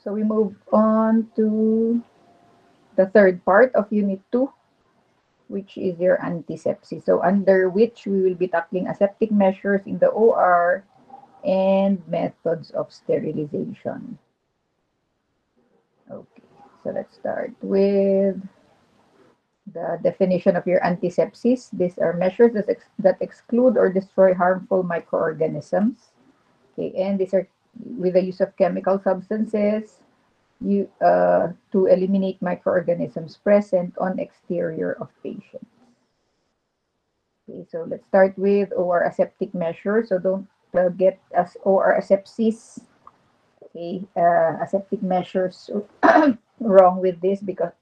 So we move on to the third part of Unit 2, which is your antisepsis. So under which we will be tackling aseptic measures in the OR and methods of sterilization. Okay, so let's start with the definition of your antisepsis. These are measures that exclude or destroy harmful microorganisms. Okay, and these are with the use of chemical substances to eliminate microorganisms present on exterior of patients. Okay, so let's start with OR aseptic measure. So don't get as OR asepsis. Okay, aseptic measures wrong with this because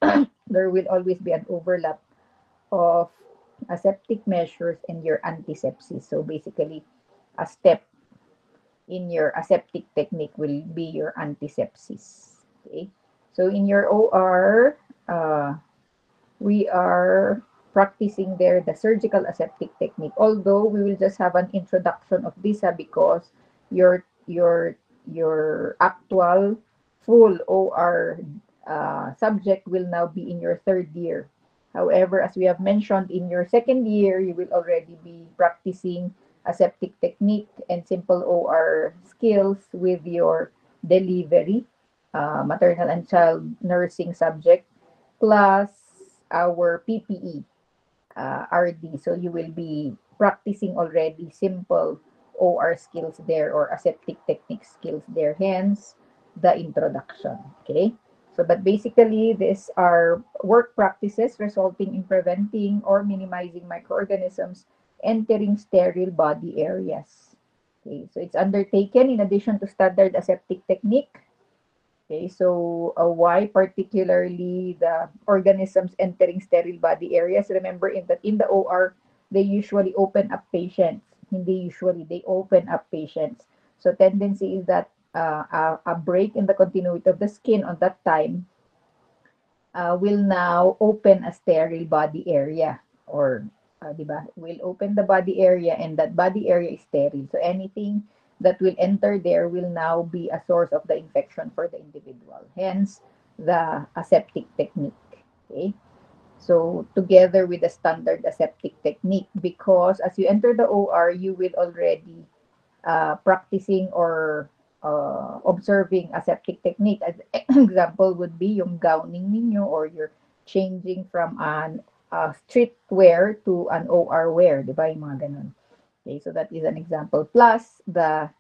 there will always be an overlap of aseptic measures and your antisepsis. So basically, a step in your aseptic technique will be your antisepsis. Okay, so in your OR, we are practicing there the surgical aseptic technique. Although we will just have an introduction of this because your your your actual full OR subject will now be in your third year. However, as we have mentioned, in your second year, you will already be practicing aseptic technique and simple OR skills with your delivery, maternal and child nursing subject, plus our PPE, RD. So you will be practicing already simple OR skills there or aseptic technique skills there, hence the introduction. Okay. So, but basically, these are work practices resulting in preventing or minimizing microorganisms entering sterile body areas. Okay, so it's undertaken in addition to standard aseptic technique. Okay, so why particularly the organisms entering sterile body areas? Remember, in the OR, they usually open up patients. Hindi usually, they open up patients. So tendency is that a break in the continuity of the skin on that time will now open a sterile body area or di ba? Will open the body area and that body area is sterile. So anything that will enter there will now be a source of the infection for the individual. Hence, the aseptic technique. Okay? So together with the standard aseptic technique, because as you enter the OR, you will already practicing or observing aseptic technique. As example would be yung gowning ninyo or you're changing from an street wear to an OR wear, di ba? Yung mga ganun. Okay, so that is an example. Plus the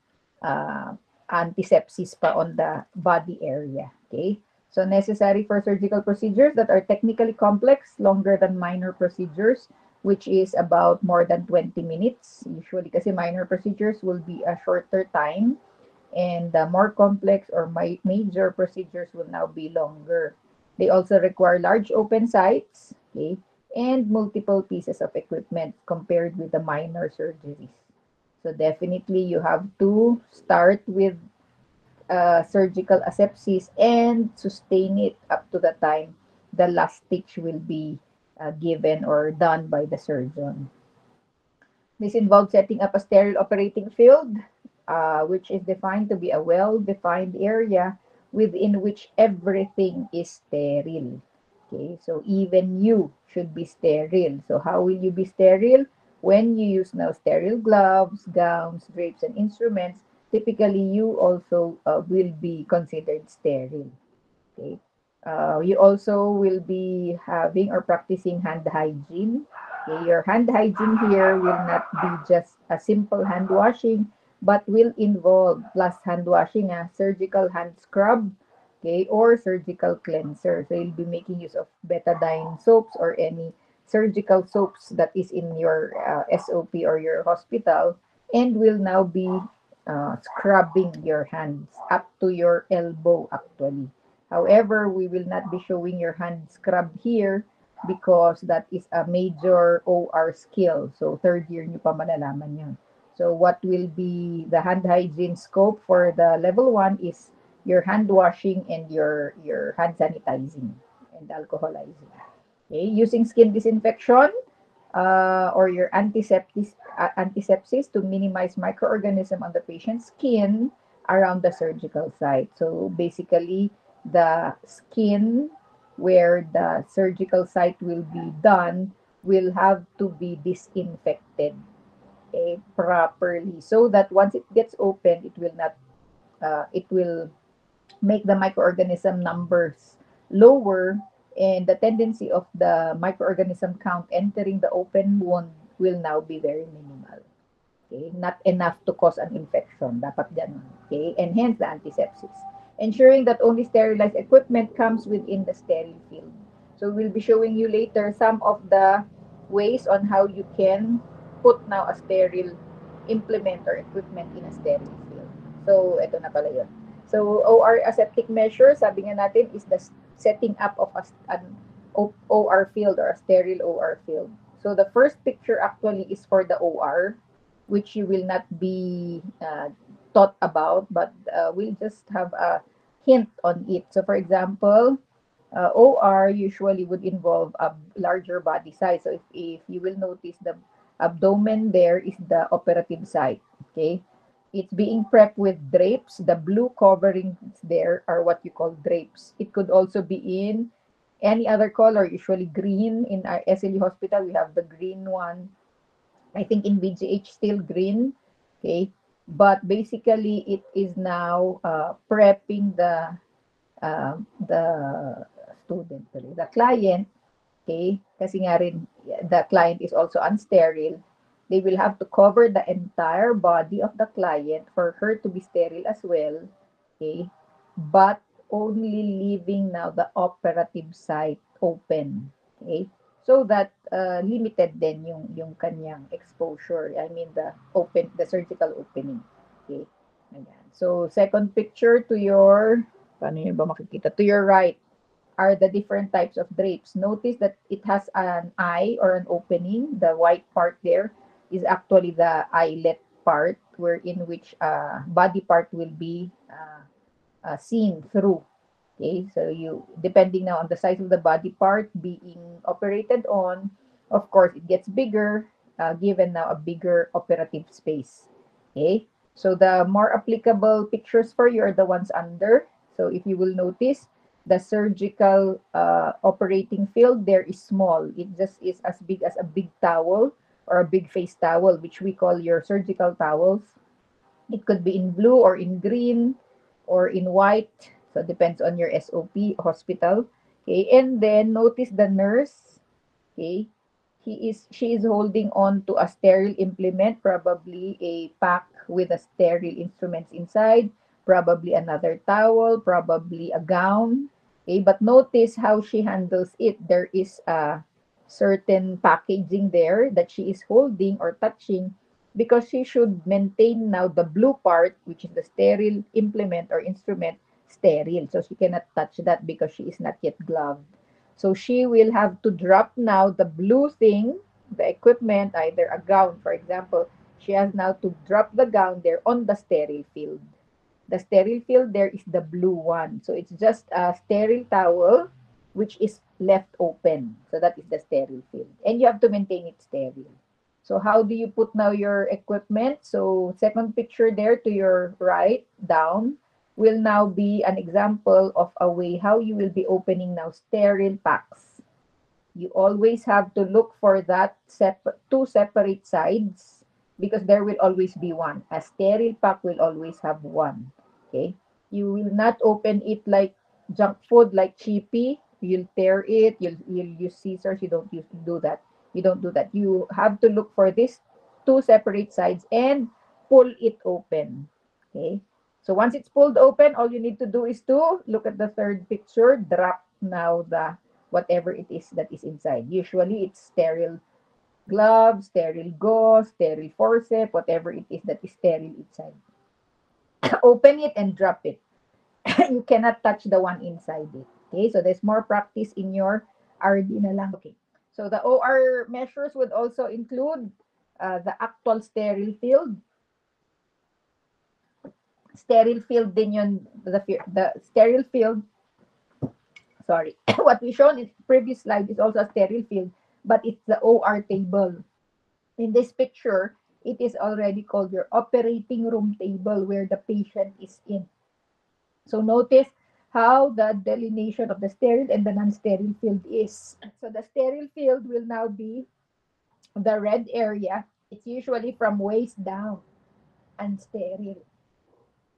uh, antisepsis pa on the body area. Okay, so necessary for surgical procedures that are technically complex, longer than minor procedures, which is about more than 20 minutes. Usually kasi minor procedures will be a shorter time and the more complex or major procedures will now be longer. They also require large open sites, okay, and multiple pieces of equipment compared with the minor surgeries. So definitely you have to start with surgical asepsis and sustain it up to the time the last stitch will be given or done by the surgeon. This involves setting up a sterile operating field, which is defined to be a well-defined area within which everything is sterile. Okay, so even you should be sterile. So how will you be sterile? When you use now sterile gloves, gowns, drapes, and instruments, typically you also will be considered sterile. Okay. You also will be having or practicing hand hygiene. Okay. Your hand hygiene here will not be just a simple hand washing, but will involve plus hand washing, a surgical hand scrub, okay, or surgical cleanser. So you'll be making use of betadine soaps or any surgical soaps that is in your SOP or your hospital, and will now be scrubbing your hands up to your elbow actually. However, we will not be showing your hand scrub here because that is a major OR skill. So, third year nyo pa malalaman yun. So, what will be the hand hygiene scope for the level 1 is your hand washing and your hand sanitizing and alcoholizing. Okay, using skin disinfection or your antisepsis to minimize microorganism on the patient's skin around the surgical site. So basically, the skin where the surgical site will be done will have to be disinfected, okay, properly, so that once it gets open, it will not it will make the microorganism numbers lower, and the tendency of the microorganism count entering the open wound will now be very minimal. Okay, not enough to cause an infection. Dapat ganun. Okay, and hence the antisepsis. Ensuring that only sterilized equipment comes within the sterile field. So we'll be showing you later some of the ways on how you can put now a sterile implement or equipment in a sterile field. So, ito na pala yun. So, OR aseptic measure, sabi nga natin, is the setting up of an OR field or a sterile OR field. So, the first picture actually is for the OR, which you will not be taught about, but we'll just have a hint on it. So, for example, OR usually would involve a larger body size. So, if you will notice, the abdomen there is the operative site. Okay, it's being prepped with drapes. The blue coverings there are what you call drapes. It could also be in any other color, usually green. In our SLE hospital, we have the green one. I think in BGH still green. Okay. But basically, it is now prepping the student, the client. Okay. Kasi nga rin, the client is also unsterile. They will have to cover the entire body of the client for her to be sterile as well. Okay. But only leaving now the operative site open. Okay. So that limited din yung kanyang exposure. I mean the surgical opening. Okay. Ayan. So second picture to your, paano yun ba makikita? To your right are the different types of drapes. Notice that it has an eye or an opening. The white part there is actually the eyelet part, wherein which body part will be seen through. Okay, so you, depending now on the size of the body part being operated on, of course, it gets bigger, given now a bigger operative space. Okay, so the more applicable pictures for you are the ones under. So if you will notice, the surgical operating field there is small. It just is as big as a big towel or a big face towel, which we call your surgical towels. It could be in blue or in green or in white. So it depends on your SOP hospital. Okay, and then notice the nurse. Okay, she is holding on to a sterile implement, probably a pack with a sterile instruments inside, probably another towel, probably a gown. Okay, but notice how she handles it. There is a certain packaging there that she is holding or touching, because she should maintain now the blue part, which is the sterile implement or instrument, sterile. So she cannot touch that because she is not yet gloved. So she will have to drop now the blue thing, the equipment, either a gown, for example. She has now to drop the gown there on the sterile field. The sterile field there is the blue one. So it's just a sterile towel which is left open. So that is the sterile field. And you have to maintain it sterile. So how do you put now your equipment? So second picture there to your right down will now be an example of a way how you will be opening now sterile packs. You always have to look for that two separate sides, because there will always be one. A sterile pack will always have one. Okay? You will not open it like junk food, like chippy. You'll tear it. You'll use scissors. You don't do that. You don't do that. You have to look for these two separate sides and pull it open. Okay? So once it's pulled open, all you need to do is to look at the third picture, drop now the whatever it is that is inside. Usually it's sterile gloves, sterile gauze, sterile forceps, whatever it is that is sterile inside. Open it and drop it. You cannot touch the one inside it. Okay, so there's more practice in your RD na lang. Okay, so the OR measures would also include the actual sterile field. Sterile field din yun, the sterile field, sorry, what we shown in previous slide is also a sterile field, but it's the OR table. In this picture, it is already called your operating room table where the patient is in. So notice how the delineation of the sterile and the non-sterile field is. So the sterile field will now be the red area. It's usually from waist down and sterile.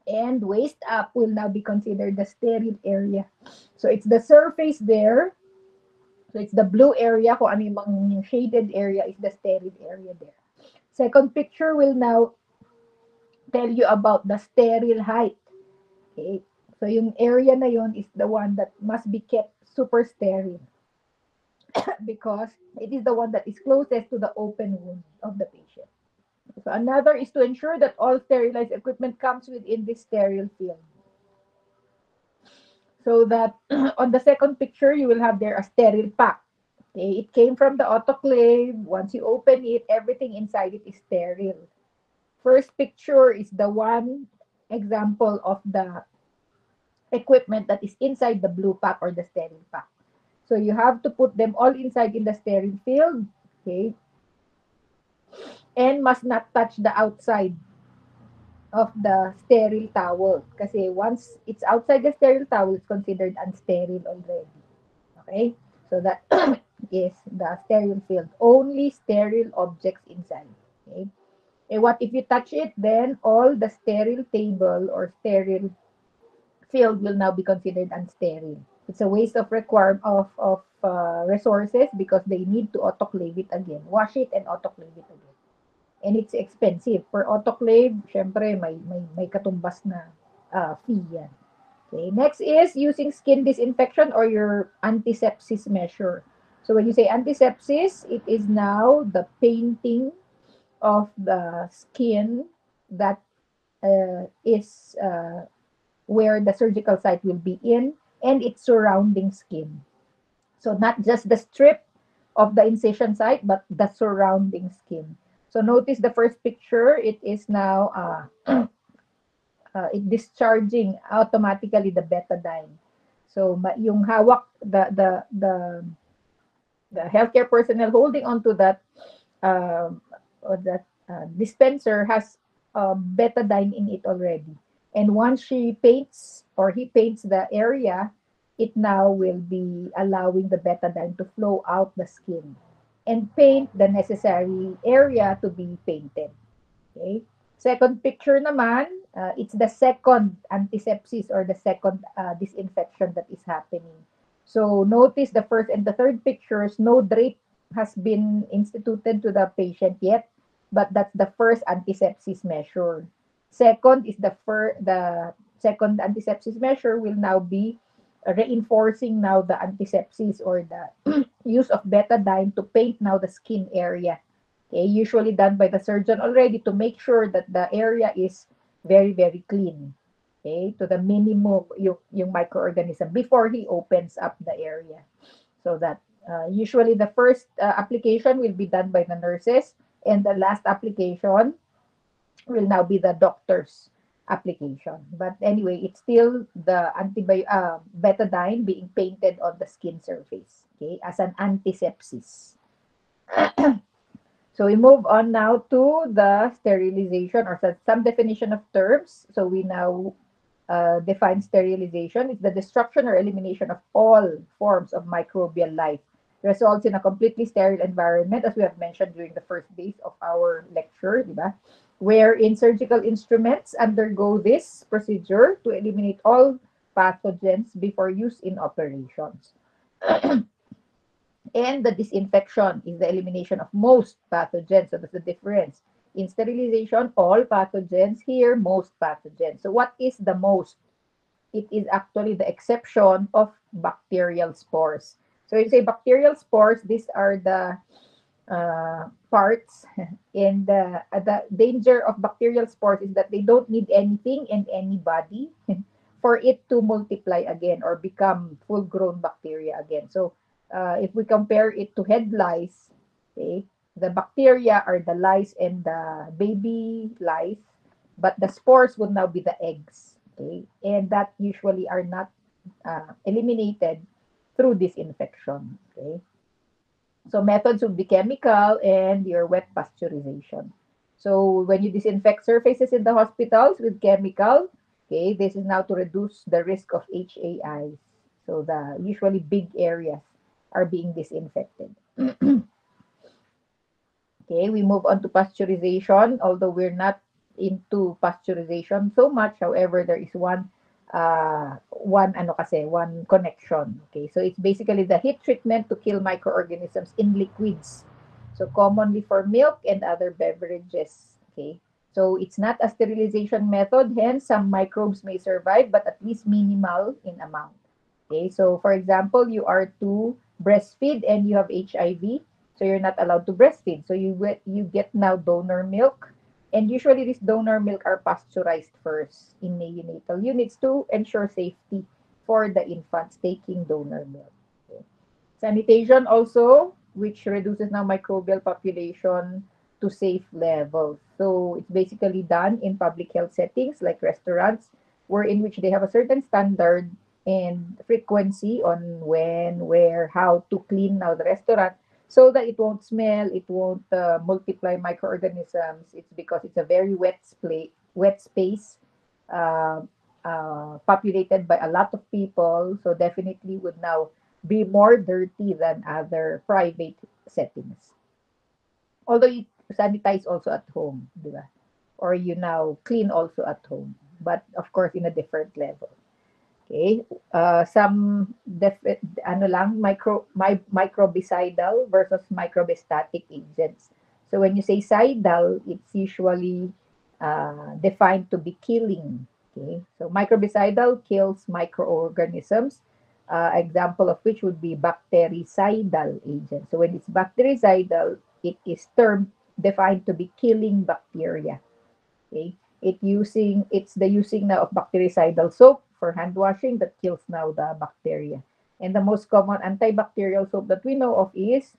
And waist up will now be considered the sterile area. So it's the surface there. So it's the blue area, kung ano yung shaded area is the sterile area there. Second picture will now tell you about the sterile height. Okay? So yung area na yon is the one that must be kept super sterile because it is the one that is closest to the open wound of the patient. So another is to ensure that all sterilized equipment comes within this sterile field. So that on the second picture, you will have there a sterile pack. Okay, it came from the autoclave. Once you open it, everything inside it is sterile. First picture is the one example of the equipment that is inside the blue pack or the sterile pack. So you have to put them all inside in the sterile field, okay, and must not touch the outside of the sterile towel. Kasi once it's outside the sterile towel, it's considered unsterile already. Okay? So that is the sterile field. Only sterile objects inside. Okay? And what if you touch it, then all the sterile table or sterile field will now be considered unsterile. It's a waste of resources because they need to autoclave it again. Wash it and autoclave it again. And it's expensive. For autoclave, syempre may katumbas na fee yan. Okay. Next is using skin disinfection or your antisepsis measure. So when you say antisepsis, it is now the painting of the skin that is where the surgical site will be in and its surrounding skin. So not just the strip of the incision site, but the surrounding skin. So notice the first picture, it is now it discharging automatically the betadine. So yung hawak, the healthcare personnel holding onto that or that dispenser has betadine in it already. And once she paints or he paints the area, it now will be allowing the betadine to flow out the skin and paint the necessary area to be painted. Okay? Second picture naman, it's the second antisepsis or the second disinfection that is happening. So notice the first and the third pictures, no drape has been instituted to the patient yet, but that's the first antisepsis measure. Second is the second antisepsis measure will now be reinforcing now the antisepsis or the use of betadine to paint now the skin area. Okay, usually done by the surgeon already to make sure that the area is very, very clean. Okay, to the minimum yung microorganism before he opens up the area. So that usually the first application will be done by the nurses and the last application will now be the doctor's application. But anyway, it's still the betadine being painted on the skin surface, okay, as an antisepsis. So we move on now to the sterilization or some definition of terms. So we now define sterilization. It's the destruction or elimination of all forms of microbial life. Results in a completely sterile environment, as we have mentioned during the first days of our lecture, diba? Wherein surgical instruments undergo this procedure to eliminate all pathogens before use in operations. And the disinfection is the elimination of most pathogens. So that's the difference. In sterilization, all pathogens. Here, most pathogens. So what is the most? It is actually the exception of bacterial spores. So you say bacterial spores, these are the parts. And the danger of bacterial spores is that they don't need anything and anybody for it to multiply again or become full-grown bacteria again. So if we compare it to head lice, okay, the bacteria are the lice and the baby lice, but the spores would now be the eggs, okay, and that usually are not eliminated through disinfection, okay. So methods would be chemical and your wet pasteurization. So when you disinfect surfaces in the hospitals with chemical, okay, this is now to reduce the risk of HAIs. So the usually big areas are being disinfected. Okay, we move on to pasteurization, although we're not into pasteurization so much. However, there is one connection. Okay, so it's basically the heat treatment to kill microorganisms in liquids. So commonly for milk and other beverages. Okay, so it's not a sterilization method. Hence, some microbes may survive, but at least minimal in amount. Okay, so for example, you are to breastfeed and you have HIV, so you're not allowed to breastfeed. So you get now donor milk, and usually this donor milk are pasteurized first in neonatal units to ensure safety for the infants taking donor milk. Okay. Sanitation also, which reduces now microbial population to safe levels. So it's basically done in public health settings like restaurants, where in which they have a certain standard and frequency on when, where, how to clean now the restaurant so that it won't smell, it won't multiply microorganisms. It's because it's a very wet space, uh, populated by a lot of people. So definitely would now be more dirty than other private settings. Although you sanitize also at home, di ba? Or you now clean also at home, but of course in a different level. Okay? Some ano lang microbicidal versus microbistatic agents. So when you say cidal, it's usually defined to be killing. Okay? So microbicidal kills microorganisms. Example of which would be bactericidal agent. So when it's bactericidal, it is termed defined to be killing bacteria. Okay. It's the using now of bactericidal soap for hand washing that kills now the bacteria. And the most common antibacterial soap that we know of is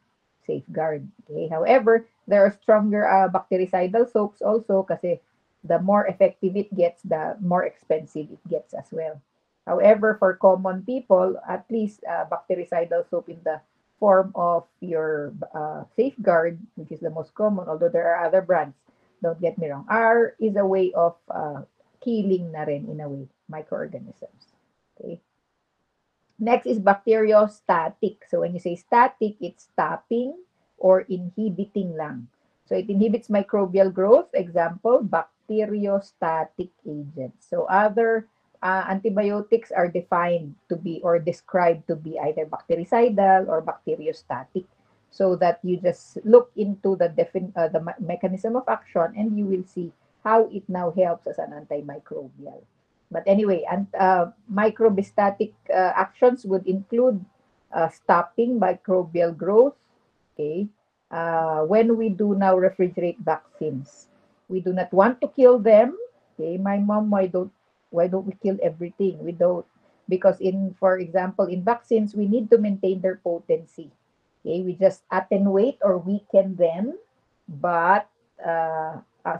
Safeguard. Okay. However, there are stronger bactericidal soaps also kasi the more effective it gets, the more expensive it gets as well. However, for common people, at least bactericidal soap in the form of your Safeguard, which is the most common, although there are other brands, don't get me wrong, R is a way of killing na rin in a way, microorganisms. Okay. Next is bacteriostatic. So when you say static, it's stopping or inhibiting lang. So it inhibits microbial growth. Example, bacteriostatic agents. So other antibiotics are defined to be or described to be either bactericidal or bacteriostatic. So that you just look into the mechanism of action and you will see how it now helps as an antimicrobial. But anyway, and microbistatic actions would include stopping microbial growth. Okay, when we do now refrigerate vaccines, we do not want to kill them. Okay, my mom, why don't we kill everything? We don't, because in for example in vaccines we need to maintain their potency. Okay, we just attenuate or weaken them, but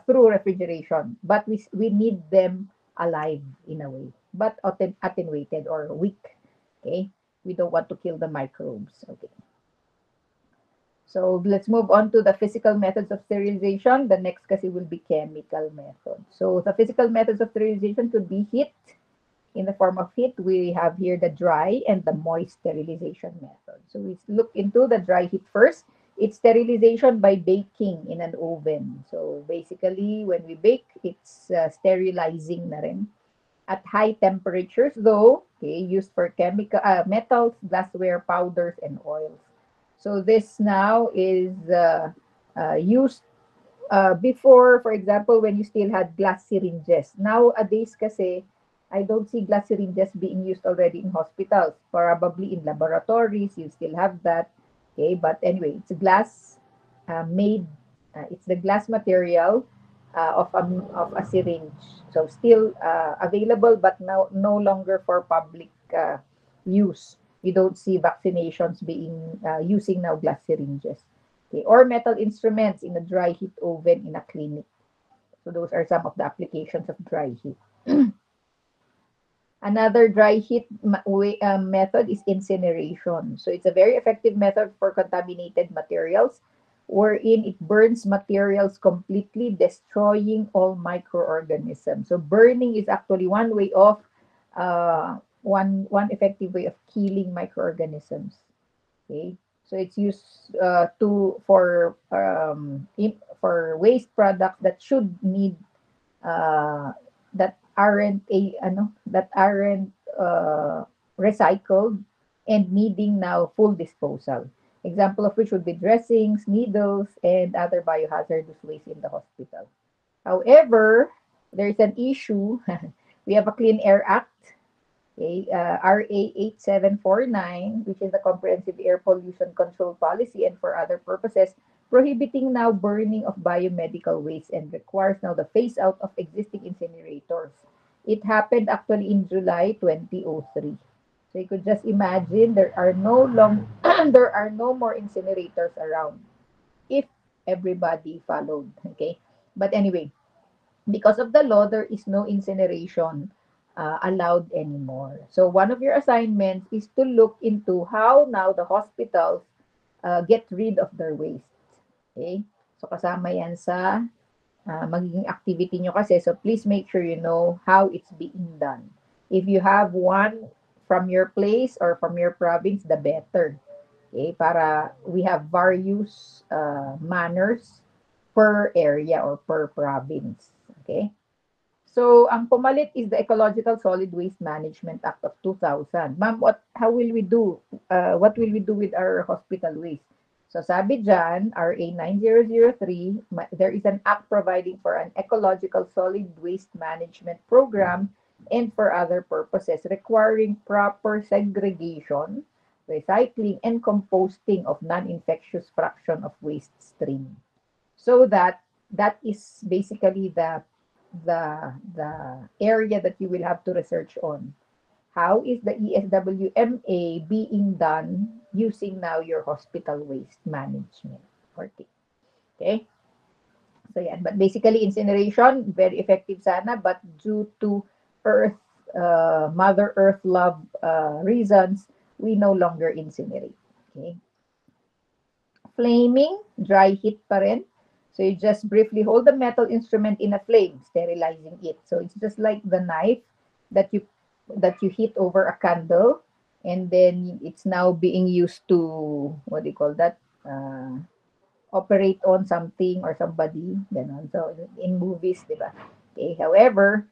through refrigeration. But we need them alive in a way, but attenuated or weak. Okay, we don't want to kill the microbes. Okay, so let's move on to the physical methods of sterilization. The next kasi will be chemical method. So the physical methods of sterilization could be heat. In the form of heat, we have here the dry and the moist sterilization method. So we look into the dry heat first. It's sterilization by baking in an oven. So basically, when we bake, it's sterilizing na rin at high temperatures, though, okay, used for chemical metals, glassware, powders, and oils. So this now is used before, for example, when you still had glass syringes. Nowadays kasi, I don't see glass syringes being used already in hospitals. Probably in laboratories, you still have that. Okay, but anyway, it's glass made. It's the glass material of a syringe. So still available, but now no longer for public use. You don't see vaccinations being using now glass syringes. Okay, or metal instruments in a dry heat oven in a clinic. So those are some of the applications of dry heat. Another dry heat method is incineration. So it's a very effective method for contaminated materials. wherein it burns materials completely, destroying all microorganisms. So burning is actually one way of one effective way of killing microorganisms. Okay, so it's used to for waste products that should need uh, that aren't a ano that aren't recycled and needing now full disposal. Example of which would be dressings, needles, and other biohazardous waste in the hospital. However, there is an issue. We have a Clean Air Act, okay, RA 8749, which is the Comprehensive Air Pollution Control Policy, and for other purposes, prohibiting now burning of biomedical waste and requires now the phase out of existing incinerators. It happened actually in July 2003. So you could just imagine there are no long there are no more incinerators around if everybody followed. Okay. But anyway, because of the law, there is no incineration allowed anymore. So one of your assignments is to look into how now the hospitals get rid of their waste. Okay? So kasama yan sa magiging activity nyo kasi. So please make sure you know how it's being done. If you have one from your place or from your province, the better. Okay? Para we have various manners per area or per province. Okay? So, ang pumalit is the Ecological Solid Waste Management Act of 2000. Ma'am, how will we do? What will we do with our hospital waste? So, sabi dyan, RA 9003, there is an act providing for an ecological solid waste management program and for other purposes requiring proper segregation, recycling, and composting of non-infectious fraction of waste stream. So that is basically the area that you will have to research on. How is the ESWMA being done using now your hospital waste management? Okay. Okay. So yeah, but basically incineration, very effective sana, but due to Earth, Mother Earth love reasons, we no longer incinerate. Okay. Flaming, dry heat pa rin. So you just briefly hold the metal instrument in a flame, sterilizing it. So it's just like the knife that you hit over a candle, and then it's now being used to what do you call that? Operate on something or somebody. Ganon. So in movies, di ba? Okay. However,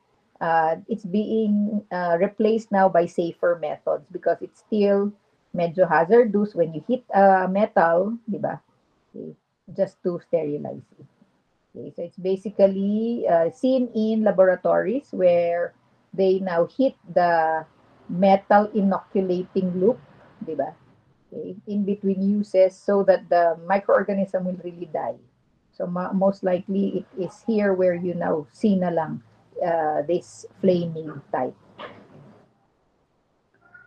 it's being replaced now by safer methods because it's still medyo hazardous when you hit metal, di ba? Okay, just to sterilize it. Okay, so it's basically seen in laboratories where they now hit the metal inoculating loop, di ba? Okay, in between uses so that the microorganism will really die. So most likely it is here where you now see na lang this flaming type.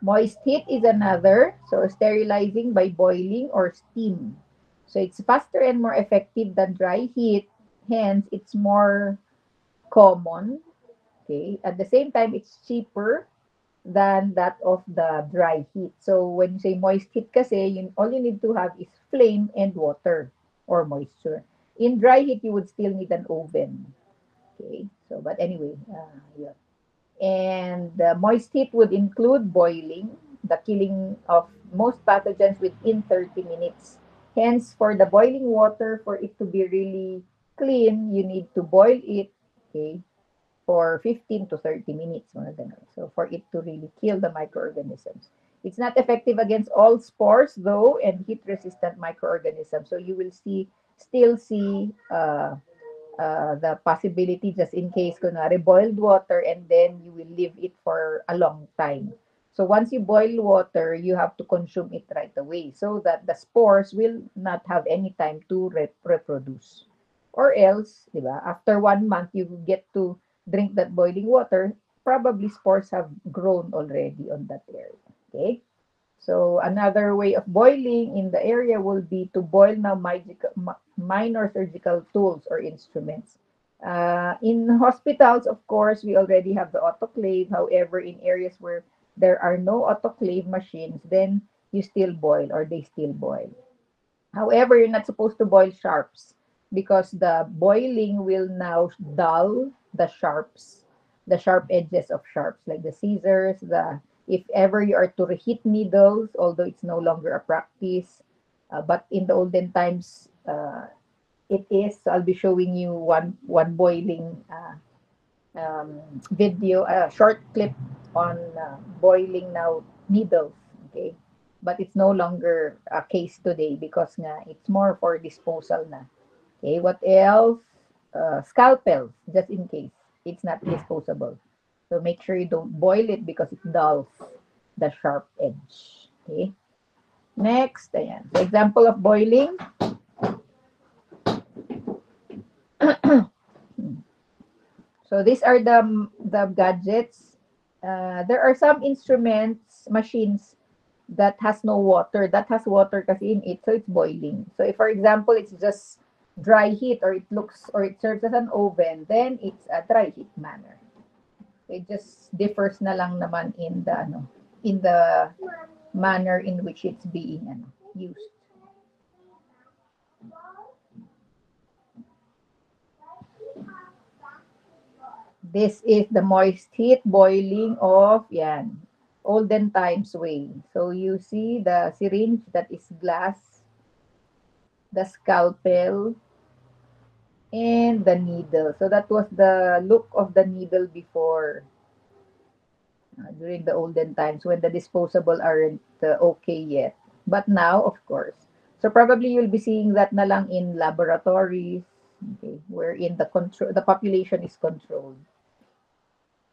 Moist heat is another, so sterilizing by boiling or steam. So it's faster and more effective than dry heat, hence it's more common. Okay, at the same time, it's cheaper than that of the dry heat. So when you say moist heat kasi, all you need to have is flame and water or moisture. In dry heat, you would still need an oven. Okay, so but anyway, yeah. And moist heat would include boiling, the killing of most pathogens within 30 minutes. Hence, for the boiling water, for it to be really clean, you need to boil it, okay, for 15 to 30 minutes. Mga ganun. So, for it to really kill the microorganisms. It's not effective against all spores, though, and heat-resistant microorganisms. So, you will still see the possibility just in case kunwari boiled water and then you will leave it for a long time. So once you boil water, you have to consume it right away so that the spores will not have any time to reproduce. Or else, di ba, after 1 month, you get to drink that boiling water, probably spores have grown already on that area. Okay? So another way of boiling in the area will be to boil now minor surgical tools or instruments. In hospitals, of course, we already have the autoclave. However, in areas where there are no autoclave machines, then you still boil or they still boil. However, you're not supposed to boil sharps because the boiling will now dull the sharp edges of sharps, like the scissors, the if ever you are to reheat needles, although it's no longer a practice, but in the olden times, it is. So I'll be showing you one boiling video, a short clip on boiling now needles. Okay, but it's no longer a case today because nga it's more for disposal na. Okay, what else? Scalpel, just in case it's not disposable. So make sure you don't boil it because it dulls the sharp edge. Okay. Next, ayan. So example of boiling. So these are the gadgets. There are some instruments, machines that has no water. That has water kasi in it, so it's boiling. So if, for example, it's just dry heat or it looks or it serves as an oven, then it's a dry heat manner. It just differs na lang naman in the manner in which it's being used. This is the moist heat boiling of yan, olden times way. So you see the syringe that is glass, the scalpel, and the needle. So that was the look of the needle before, during the olden times when the disposable aren't okay yet. But now, of course. So probably you'll be seeing that na lang in laboratories, okay, wherein the population is controlled.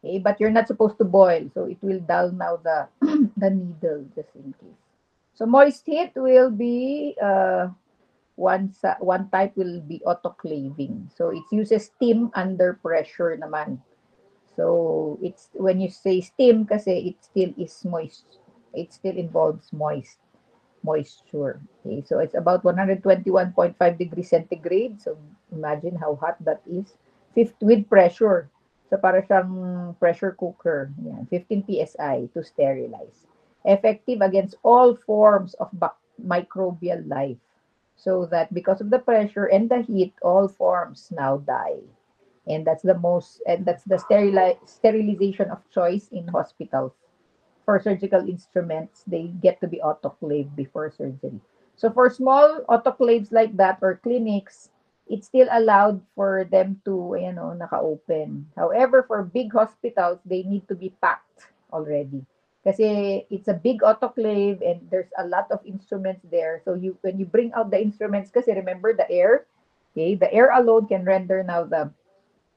Okay, but you're not supposed to boil, so it will dull now the the needle just in case. So moist heat will be one type will be autoclaving. So it uses steam under pressure naman. So it's when you say steam kasi it still is moist. It still involves moisture. Okay, so it's about 121.5 degrees centigrade. So imagine how hot that is. With pressure. So para siyang pressure cooker. Yan, 15 psi to sterilize. Effective against all forms of microbial life. So that because of the pressure and the heat, all forms now die. And that's the sterilization of choice in hospitals. For surgical instruments, they get to be autoclaved before surgery. So for small autoclaves like that or clinics, it's still allowed for them to, naka-open. However, for big hospitals, they need to be packed already. Kasi it's a big autoclave and there's a lot of instruments there. So when you bring out the instruments, kasi remember the air, okay, the air alone can render now the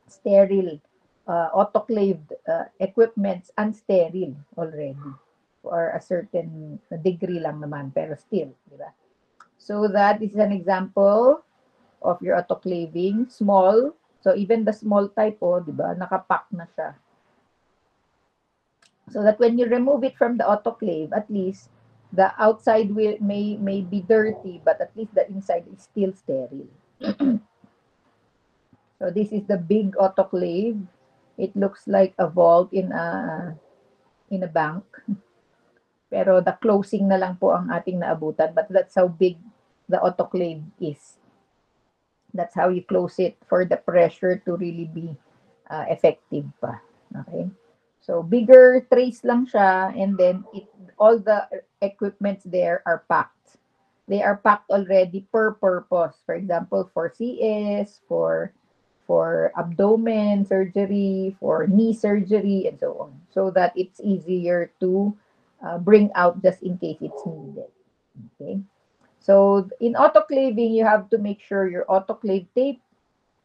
sterile autoclaved equipments unsterile already for a certain degree lang naman pero still, di ba? So that is an example of your autoclaving, small. So even the small type, di ba, nakapack na siya. So that when you remove it from the autoclave, at least the outside may be dirty, but at least the inside is still sterile. So this is the big autoclave. It looks like a vault in a bank. Pero the closing na lang po ang ating naabutan, but that's how big the autoclave is. That's how you close it for the pressure to really be effective pa. Okay? So bigger trays lang siya, and then all the equipments there are packed. They are packed already per purpose. For example, for CS, for abdomen surgery, for knee surgery, and so on. So that it's easier to bring out just in case it's needed. Okay. So in autoclaving, you have to make sure your autoclave tape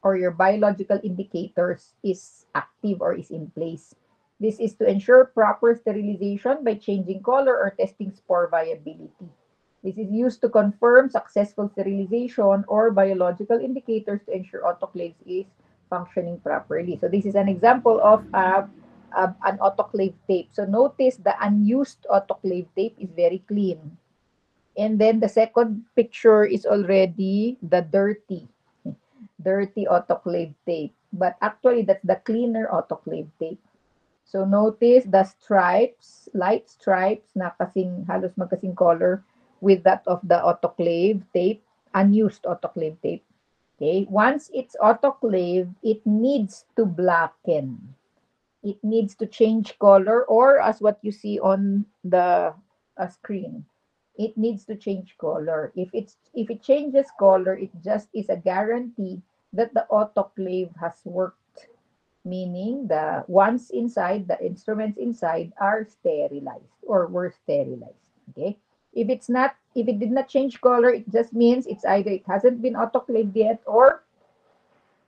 or your biological indicators is active or is in place. This is to ensure proper sterilization by changing color or testing spore viability. This is used to confirm successful sterilization or biological indicators to ensure autoclaves is functioning properly. So this is an example of an autoclave tape. So notice the unused autoclave tape is very clean. And then the second picture is already the dirty autoclave tape. But actually, that's the cleaner autoclave tape. So notice the stripes, light stripes na halos magkasing color with that of the autoclave tape. unused autoclave tape. Okay, once it's autoclave, it needs to blacken. It needs to change color, or as what you see on the screen, it needs to change color. If it changes color, it just is a guarantee that the autoclave has worked, meaning the ones inside, the instruments inside are sterilized or were sterilized. Okay, if it did not change color, it just means it's either it hasn't been autoclaved yet, or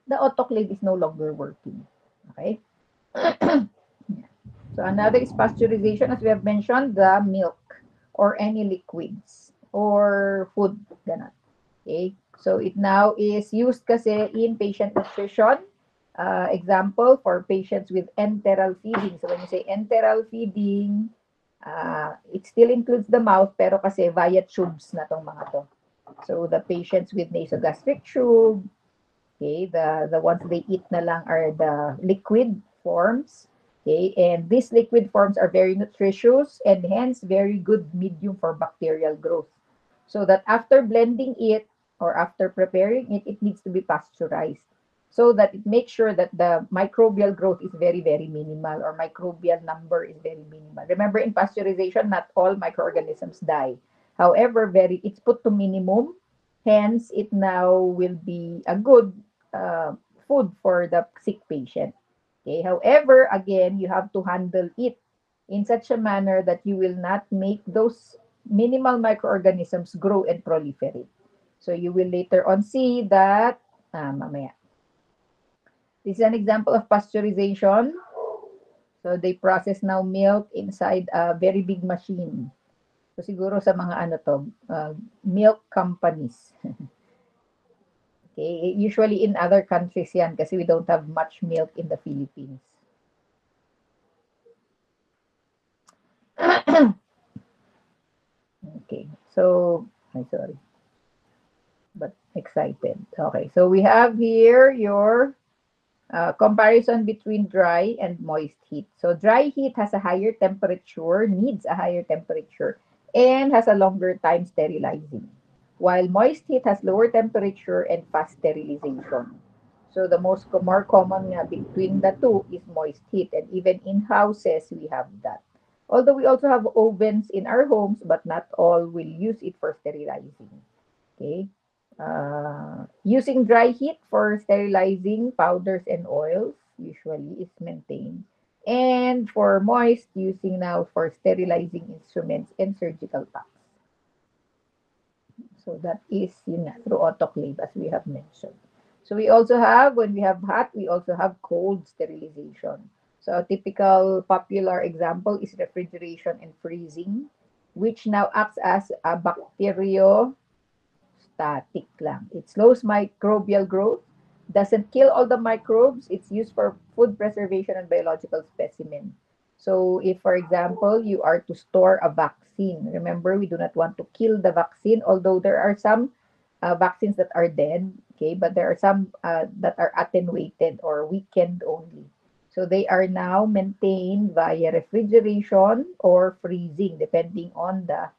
the autoclave is no longer working. Okay. So another is pasteurization, as we have mentioned, the milk or any liquids or food. Ganun. Okay? So it now is used kasi in patient nutrition. Example, for patients with enteral feeding. So when you say enteral feeding, it still includes the mouth, pero kasi via tubes na tong mga to. So the patients with nasogastric tube, okay, the ones they eat na lang are the liquid forms. Okay, and these liquid forms are very nutritious and hence very good medium for bacterial growth. So that after blending it or after preparing it, it needs to be pasteurized so that it makes sure that the microbial growth is very, very minimal, or microbial number is very minimal. Remember, in pasteurization, not all microorganisms die. However, it's put to minimum. Hence, it now will be a good uh, food for the sick patient. Okay. However, again, you have to handle it in such a manner that you will not make those minimal microorganisms grow and proliferate. So you will later on see that, mamaya. This is an example of pasteurization. So they process now milk inside a very big machine. So siguro sa mga ano to, milk companies. Okay, usually in other countries yan kasi we don't have much milk in the Philippines. Okay, so I'm sorry, but excited. Okay, so we have here your comparison between dry and moist heat. So dry heat has a higher temperature, needs a higher temperature, and has a longer time sterilizing. While moist heat has lower temperature and fast sterilization. So the more common between the two is moist heat, and even in houses we have that. Although we also have ovens in our homes, but not all will use it for sterilizing. Okay. Using dry heat for sterilizing powders and oils usually is maintained. And for moist, using now for sterilizing instruments and surgical packs. So that is through autoclave, as we have mentioned. So we also have, when we have hot, we also have cold sterilization. So a typical popular example is refrigeration and freezing, which now acts as a bacterio static lang. It slows microbial growth, doesn't kill all the microbes. It's used for food preservation and biological specimen. So if, for example, you are to store a vaccine, remember, we do not want to kill the vaccine, although there are some vaccines that are dead, okay, but there are some that are attenuated or weakened only. So they are now maintained via refrigeration or freezing, depending on the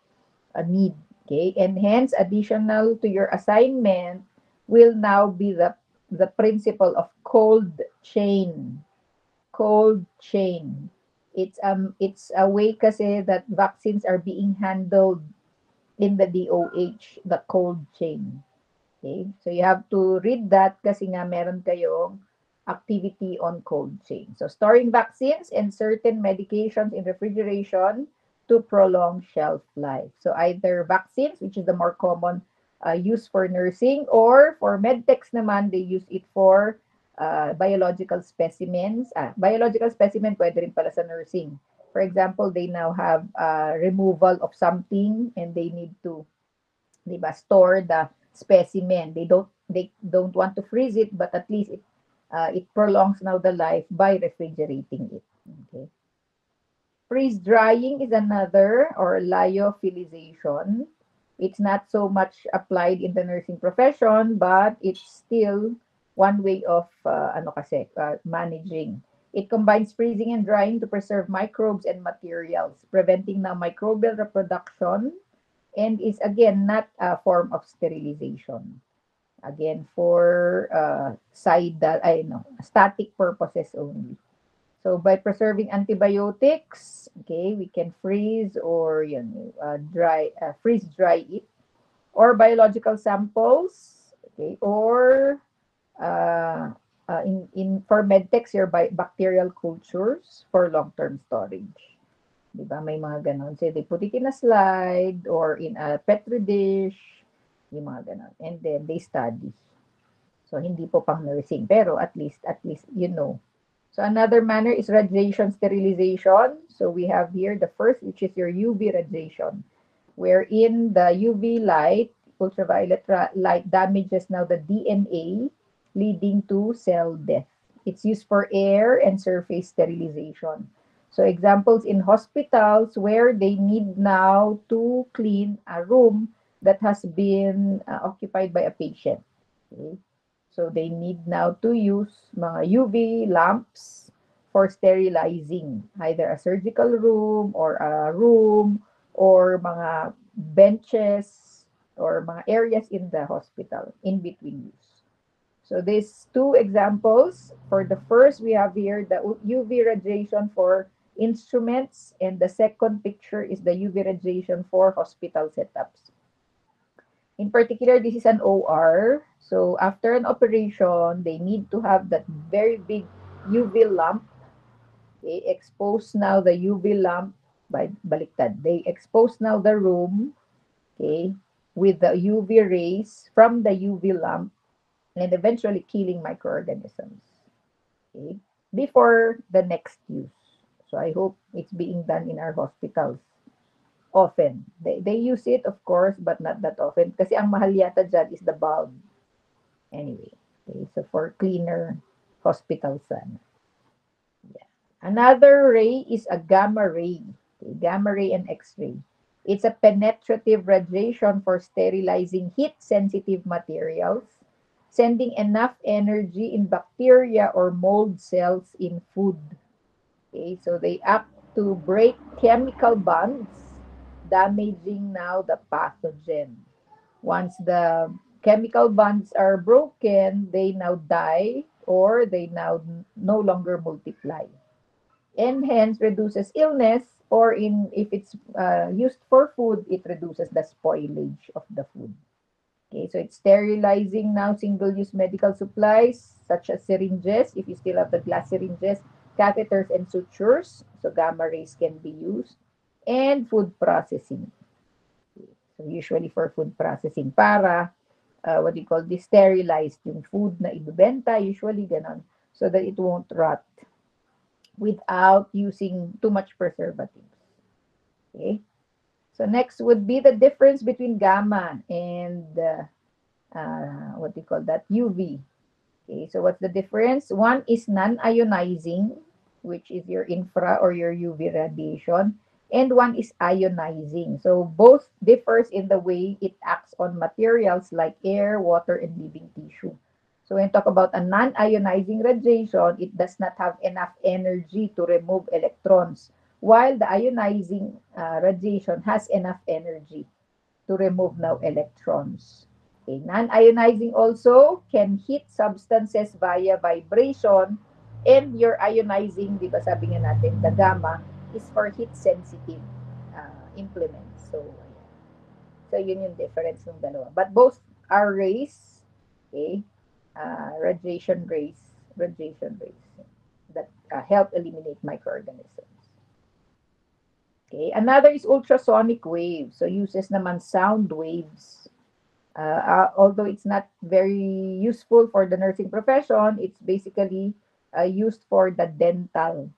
need. Okay, and hence additional to your assignment will now be the principle of cold chain. Cold chain. It's a way kasi that vaccines are being handled in the DOH, the cold chain. Okay? So you have to read that kasi nga meron kayong activity on cold chain. So storing vaccines and certain medications in refrigeration to prolong shelf life. So either vaccines, which is the more common use for nursing, or for medtechs naman, they use it for biological specimens. Biological specimen pwede rin pala sa nursing. For example, they now have removal of something and they need to, diba, store the specimen. They don't want to freeze it, but at least it prolongs now the life by refrigerating it. Okay. Freeze drying is another, or lyophilization. It's not so much applied in the nursing profession, but it's still one way of managing. It combines freezing and drying to preserve microbes and materials, preventing now microbial reproduction and is again not a form of sterilization. Again, for static purposes only. So by preserving antibiotics, okay, we can freeze or freeze dry it, or biological samples, okay, or in for medtex, your bacterial cultures for long-term storage. Di ba? May mga ganon. So they put it in a slide or in a petri dish, yung mga ganon. And then they study. So hindi po pang nursing, pero at least you know. So another manner is radiation sterilization. So we have here the first, which is your UV radiation, wherein the UV light, ultraviolet light, damages now the DNA, leading to cell death. It's used for air and surface sterilization. So examples in hospitals where they need now to clean a room that has been occupied by a patient. Okay? So they need now to use mga UV lamps for sterilizing either a surgical room or a room or mga benches or mga areas in the hospital in between use. So these two examples, for the first, we have here the UV radiation for instruments, and the second picture is the UV radiation for hospital setups. In particular, this is an OR. So after an operation, they need to have that very big UV lamp. They expose now the UV lamp by baliktad. They expose now the room, okay, with the UV rays from the UV lamp, and eventually killing microorganisms, okay, before the next use. So I hope it's being done in our hospitals often. They use it, of course, but not that often. Kasi ang mahal yata dyan is the bulb. Anyway, okay, so for cleaner hospitals. Yeah. Another ray is a gamma ray. Okay, gamma ray and X-ray. It's a penetrative radiation for sterilizing heat-sensitive materials, sending enough energy in bacteria or mold cells in food. Okay, so they act to break chemical bonds, damaging now the pathogen. Once the chemical bonds are broken, they now die or they now no longer multiply, and hence reduces illness, or in if it's used for food, it reduces the spoilage of the food. Okay, so it's sterilizing now single-use medical supplies such as syringes, if you still have the glass syringes, catheters and sutures, so gamma rays can be used, and food processing. So usually for food processing, para what you call this, sterilized yung food na ibebenta, usually ganon, so that it won't rot without using too much preservatives. Okay, so next would be the difference between gamma and what do you call that, UV. Okay, so what's the difference? One is non-ionizing, which is your infra or your UV radiation, and one is ionizing. So both differs in the way it acts on materials like air, water, and living tissue. So when you talk about a non-ionizing radiation, it does not have enough energy to remove electrons, while the ionizing radiation has enough energy to remove now electrons. Okay, non-ionizing also can heat substances via vibration, and your ionizing, di ba sabi nga natin, the gamma, is for heat-sensitive implements. So yun yung difference ng dalawa. But both are rays, okay, radiation rays that help eliminate microorganisms. Okay, another is ultrasonic waves. So uses naman sound waves. Although it's not very useful for the nursing profession, it's basically used for the dental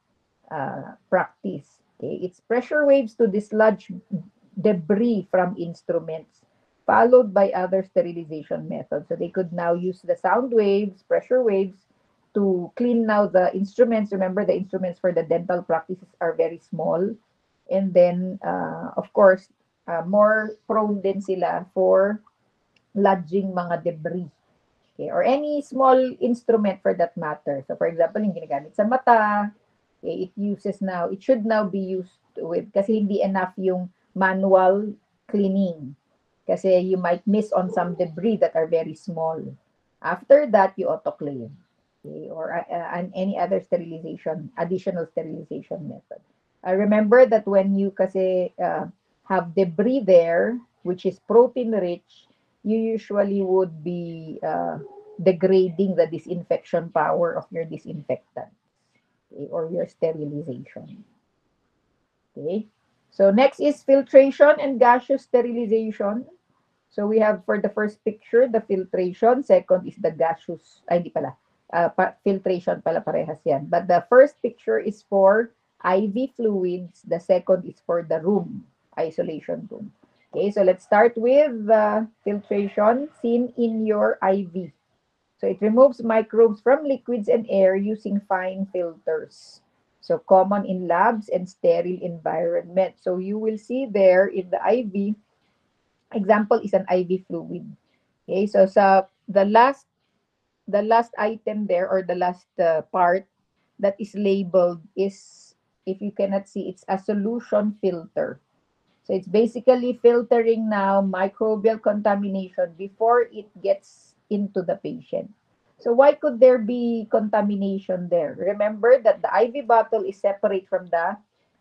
practice. Okay, it's pressure waves to dislodge debris from instruments, followed by other sterilization methods. So they could now use the sound waves, pressure waves, to clean now the instruments. Remember, the instruments for the dental practices are very small. And then, of course, more prone din sila for lodging mga debris. Okay, or any small instrument for that matter. So for example, yung ginagamit sa mata, okay, it should now be used with, kasi hindi enough yung manual cleaning. Kasi you might miss on some debris that are very small. After that, you autoclave. Okay? Or any other sterilization, additional sterilization method. Remember that when you kasi have debris there, which is protein rich, you usually would be degrading the disinfection power of your disinfectant, okay, or your sterilization. Okay. So next is filtration and gaseous sterilization. So we have for the first picture, the filtration. Second is the gaseous, ay hindi pala, filtration pala parehas yan. But the first picture is for IV fluids. The second is for the room, isolation room. Okay, so let's start with the filtration seen in your IV. So it removes microbes from liquids and air using fine filters. So common in labs and sterile environment. So you will see there in the IV, example is an IV fluid. Okay, so sa the last item there, or the last part that is labeled is, if you cannot see, it's a solution filter. So it's basically filtering now microbial contamination before it gets into the patient. So why could there be contamination there? Remember that the IV bottle is separate from the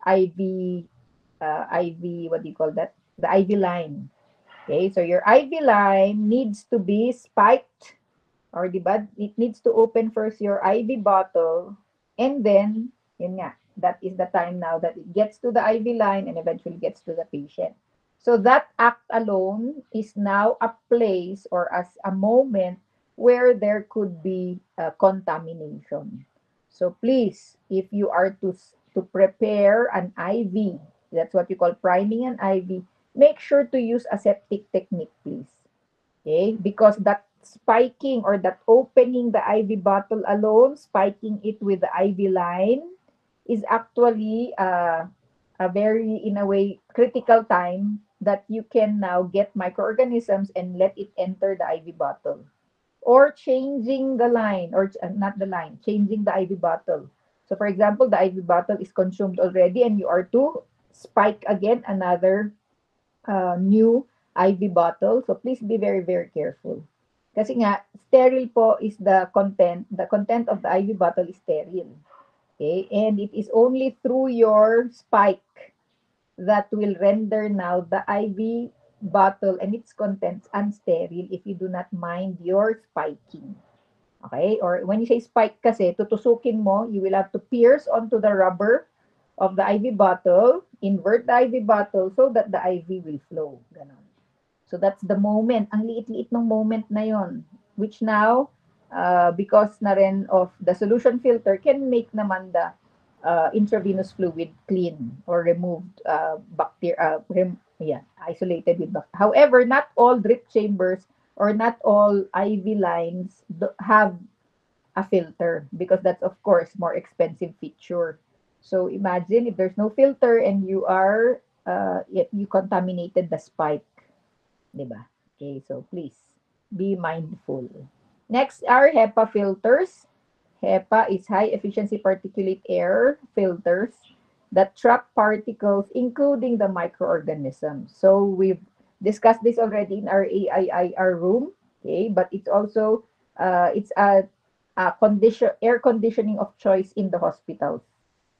IV, what do you call that? The IV line. Okay, so your IV line needs to be spiked, or diba, it needs to open first your IV bottle, and then, yun nga, that is the time now that it gets to the IV line and eventually gets to the patient. So that act alone is now a place, or as a moment where there could be contamination. So please, if you are to prepare an IV, that's what you call priming an IV, make sure to use aseptic technique, please. Okay, because that spiking, or that opening the IV bottle alone, spiking it with the IV line, is actually a very, in a way, critical time that you can now get microorganisms and let it enter the IV bottle. Or changing the line, or not the line, changing the IV bottle. So for example, the IV bottle is consumed already and you are to spike again another new IV bottle. So please be very, very careful. Kasi nga, sterile po is the content of the IV bottle is sterile. Okay? And it is only through your spike that will render now the IV bottle and its contents unsterile if you do not mind your spiking. Okay? Or when you say spike kasi, tutusukin mo, you will have to pierce onto the rubber of the IV bottle, invert the IV bottle so that the IV will flow. Ganon. So that's the moment. Ang liit-liit ng moment na yon, which now, because na rin of the solution filter, can make naman the intravenous fluid clean or removed bacteria, isolated with bacteria. However, not all drip chambers or not all IV lines have a filter, because that's of course more expensive feature. So imagine if there's no filter and you are you contaminated the spike, diba? Okay, so please be mindful. Next are HEPA filters. HEPA is high efficiency particulate air filters that trap particles, including the microorganisms. So we've discussed this already in our AIIR room, okay? But it's also it's a air conditioning of choice in the hospitals.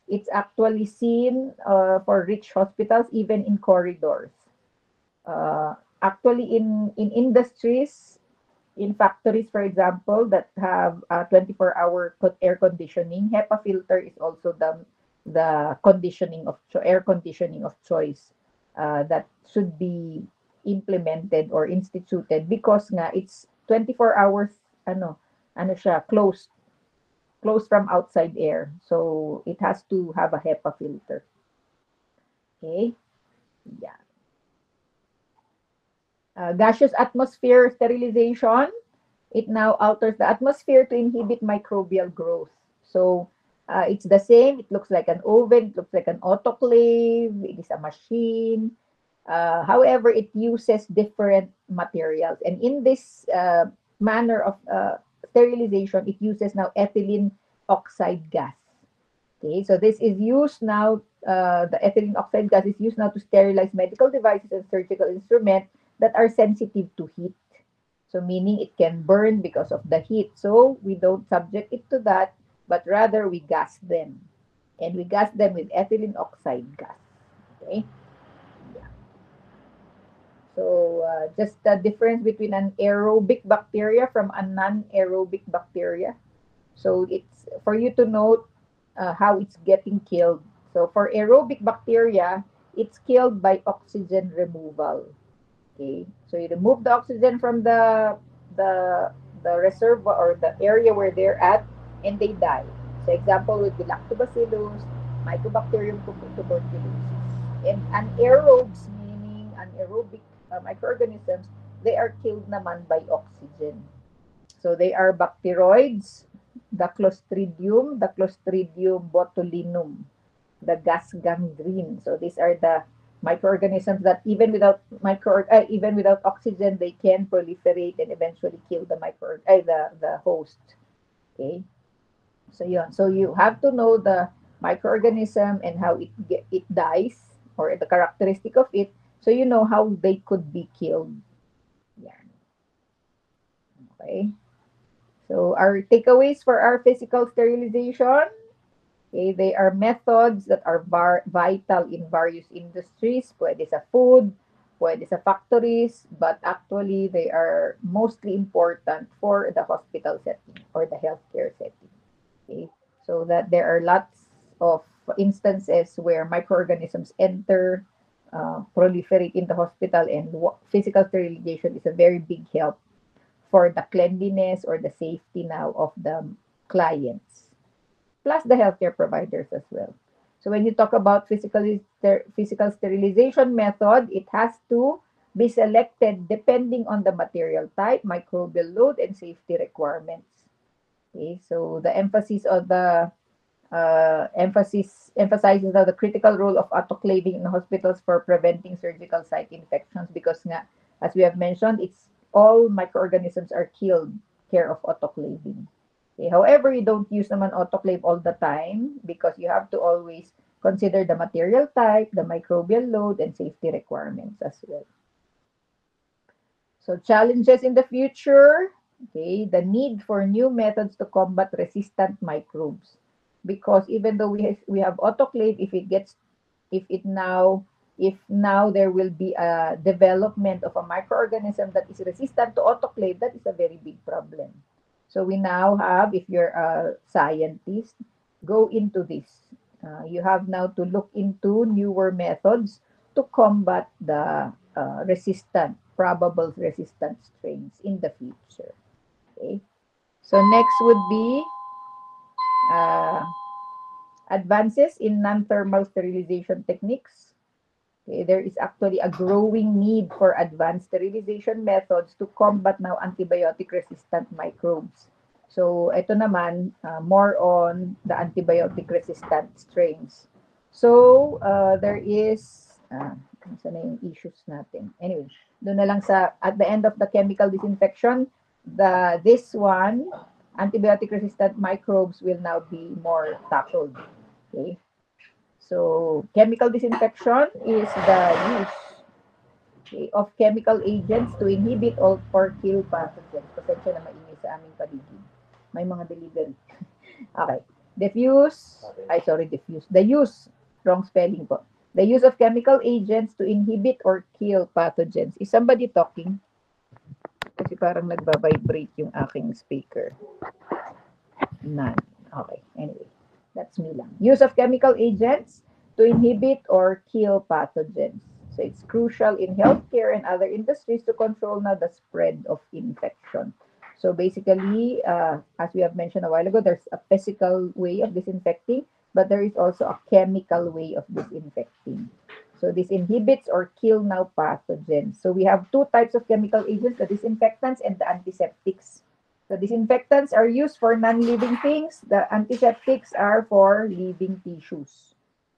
It's actually seen for rich hospitals, even in corridors. Actually, in industries, in factories, for example, that have 24-hour air conditioning, HEPA filter is also the conditioning of air conditioning of choice that should be implemented or instituted, because nga it's 24 hours ano siya, closed from outside air. So it has to have a HEPA filter. Okay? Yeah. Gaseous atmosphere sterilization, it now alters the atmosphere to inhibit microbial growth. So it's the same. It looks like an oven. It looks like an autoclave. It is a machine. However, it uses different materials. And in this manner of sterilization, it uses now ethylene oxide gas. Okay, so this is used now the ethylene oxide gas is used now to sterilize medical devices and surgical instruments that are sensitive to heat. So meaning it can burn because of the heat. So we don't subject it to that, but rather we gas them. And we gas them with ethylene oxide gas. Okay? So just the difference between an aerobic bacteria from a non-aerobic bacteria. So it's for you to note how it's getting killed. So for aerobic bacteria, it's killed by oxygen removal. Okay, so you remove the oxygen from the the reservoir or the area where they're at, and they die. So example would be Lactobacillus, Mycobacterium tuberculosis, and anaerobes meaning anaerobic microorganisms. They are killed naman by oxygen. So they are bacteroids, the Clostridium botulinum, the gas gangrene. So these are the microorganisms that even without oxygen, they can proliferate and eventually kill the host. Okay. So yeah, so you have to know the microorganism and how it dies or the characteristic of it, so you know how they could be killed. Yeah. Okay. So our takeaways for our physical sterilization. Okay, they are methods that are vital in various industries. Pwede sa food, pwede sa factories, but actually they are mostly important for the hospital setting or the healthcare setting. Okay, so that there are lots of instances where microorganisms enter, proliferate in the hospital, and physical sterilization is a very big help for the cleanliness or the safety now of the clients, plus the healthcare providers as well. So when you talk about physical sterilization method, it has to be selected depending on the material type, microbial load, and safety requirements. Okay, so the emphasis of the emphasizes now the critical role of autoclaving in hospitals for preventing surgical site infections, because nga, as we have mentioned, it's all microorganisms are killed care of autoclaving. Okay, however, you don't use naman autoclave all the time because you have to always consider the material type, the microbial load, and safety requirements as well. So challenges in the future, okay, the need for new methods to combat resistant microbes. Because even though we have autoclave, if now there will be a development of a microorganism that is resistant to autoclave, that is a very big problem. So we now have, if you're a scientist, go into this. You have now to look into newer methods to combat the probable resistant strains in the future. Okay. So next would be uh, advances in non-thermal sterilization techniques. Okay, there is actually a growing need for advanced sterilization methods to combat now antibiotic-resistant microbes. So ito naman, more on the antibiotic-resistant strains. So there is, saan na yung issues natin? Anyway, doon na lang at the end of the chemical disinfection, this one, antibiotic-resistant microbes will now be more tackled. Okay. So, chemical disinfection is the use, okay, of chemical agents to inhibit or kill pathogens. Pasensya na maingay sa aming paligid. May mga delivery. Okay. Diffuse. The use, wrong spelling po. The use of chemical agents to inhibit or kill pathogens. Is somebody talking? Kasi parang nagba-vibrate yung aking speaker. None. Okay. Anyway, that's me lang. Use of chemical agents to inhibit or kill pathogens. So it's crucial in healthcare and other industries to control now the spread of infection. So basically, as we have mentioned a while ago, there's a physical way of disinfecting, but there is also a chemical way of disinfecting. So this inhibits or kill now pathogens. So we have two types of chemical agents, the disinfectants and the antiseptics. The disinfectants are used for non-living things. The antiseptics are for living tissues.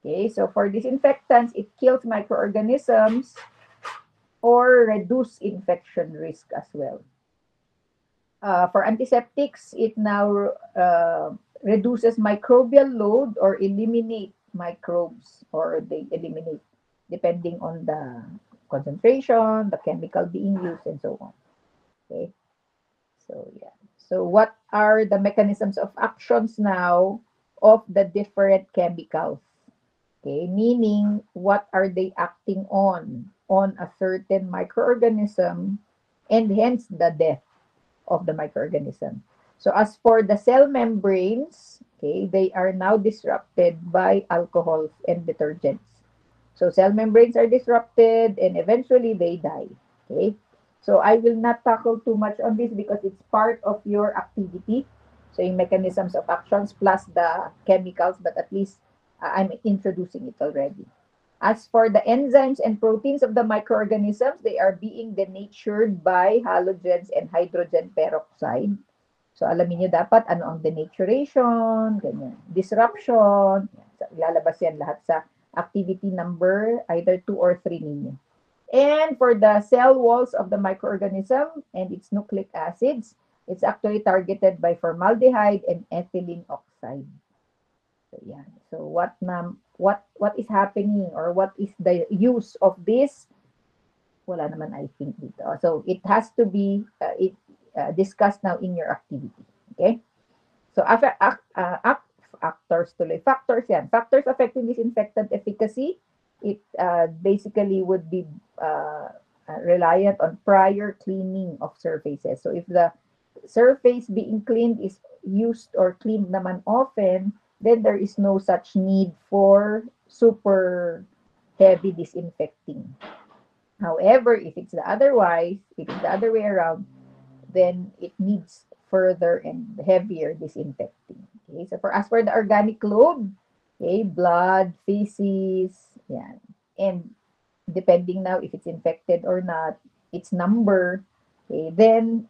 Okay, so for disinfectants, it kills microorganisms or reduce infection risk as well. For antiseptics, it now reduces microbial load or eliminate microbes or they eliminate depending on the concentration, the chemical being used, and so on. Okay. So yeah. So what are the mechanisms of actions now of the different chemicals? Okay, meaning what are they acting on a certain microorganism and hence the death of the microorganism. So as for the cell membranes, okay, they are now disrupted by alcohols and detergents. So cell membranes are disrupted and eventually they die. Okay. So I will not tackle too much on this because it's part of your activity. So yung mechanisms of actions plus the chemicals, but at least I'm introducing it already. As for the enzymes and proteins of the microorganisms, they are being denatured by halogens and hydrogen peroxide. So alamin niyo dapat ano ang denaturation, ganyan. Disruption, ilalabas yan lahat sa activity number either 2 or 3 ninyo. And for the cell walls of the microorganism and its nucleic acids, it's actually targeted by formaldehyde and ethylene oxide. So yan. So what is happening or what is the use of this? Wala naman I think dito. So it has to be discussed now in your activity. Okay? So factors tuloy. Factors yan. Factors affecting disinfectant efficacy. It basically would be reliant on prior cleaning of surfaces. So if the surface being cleaned is used or cleaned naman often, then there is no such need for super heavy disinfecting. However, if it's the other way around, then it needs further and heavier disinfecting. Okay, so as for the organic load, okay, blood, feces, yan. And depending now if it's infected or not, its number, okay, then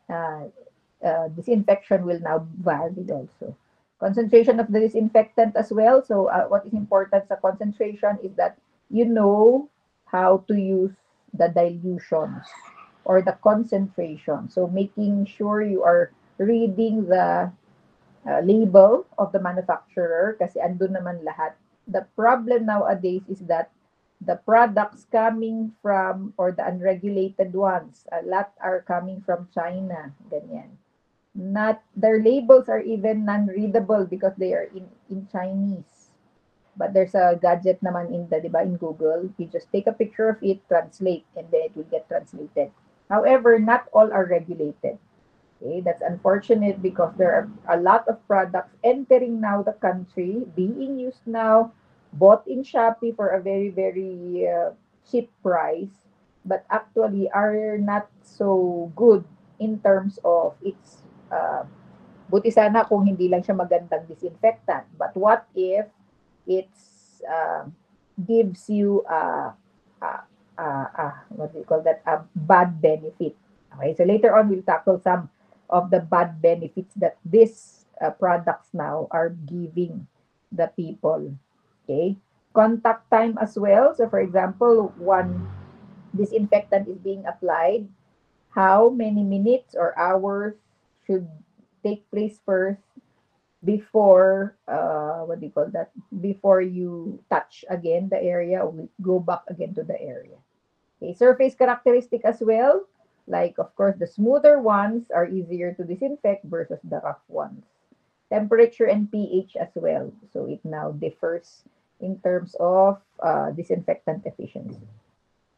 disinfection will now vary also. Concentration of the disinfectant as well. So what is important sa concentration is that you know how to use the dilutions or the concentration. So making sure you are reading the label of the manufacturer kasi andun naman lahat. The problem nowadays is that the products coming from or the unregulated ones, a lot are coming from China, ganyan. Not their labels are even non-readable because they are in Chinese. But there's a gadget naman in the, diba, in Google. You just take a picture of it, translate, and then it will get translated. However, not all are regulated. Okay, that's unfortunate because there are a lot of products entering now the country, being used now, bought in Shopee for a very, very cheap price, but actually are not so good in terms of its buti sana kung hindi lang siya magandang disinfectant. But what if it's gives you what do you call that? A bad benefit. Okay, so later on we'll tackle some of the bad benefits that these products now are giving the people. Okay, contact time as well. So for example, one disinfectant is being applied, how many minutes or hours should take place first before what do you call that, before you touch again the area or go back again to the area. Okay, surface characteristic as well, like of course the smoother ones are easier to disinfect versus the rough ones. Temperature and pH as well, so it now differs in terms of disinfectant efficiency.